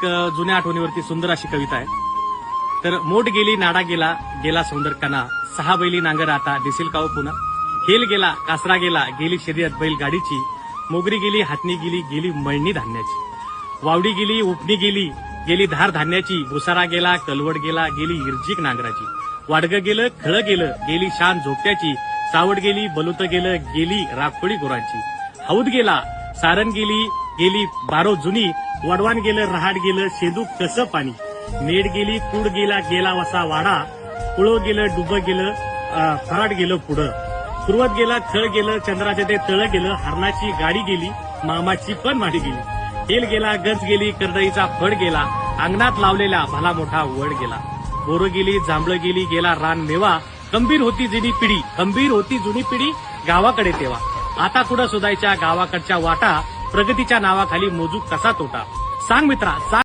जुन्या आठवणीवरती सुंदर अशी कविता आहे. तर मोठ गेली नाडा गेला गेला सौंदर कणा, सहा बैली नांगर आता दिसेल का हो पुन्हा. हेल गेला कासरा गेला गेली शर्यत बैलगाडीची, मोगरी गेली हातनी गेली गेली मळणी धान्याची, वावडी गेली उपणी गेली गेली धार धान्याची, भुसारा गेला कलवड गेला गेली इर्जिक नांगराची, वाडगं गेलं खळं गेलं गेली शान झोपट्याची, सावड गेली बलुत गेलं गेली राखोळी गुरांची, हौद गेला सारण गेली गेली बारो जुनी, वडवान गेलं रहाड गेलं शेदू कसं पाणी, नेड गेली कूड गेला गेला वसा वाडा, पुळो गेलं डुबं गेलं फराड गेलं पुढं, पूर्वत गेला खळ गेलं चंद्राचे ते तळ गेलं, हरणाची गाडी गेली मामाची पण माडी गेली, हेल गेला गंज गेली करडईचा फड गेला, अंगणात लावलेला भला मोठा वड गेला, बोरं गेली जांभळं गेली गेला रान मेवा, गंभीर होती जुनी पिढी गावाकडे तेव्हा, आता कुठं शोधायच्या गावाकडच्या वाटा, प्रगतीच्या नावाखाली मोजू कसा तोटा. सांग मित्रा सांग.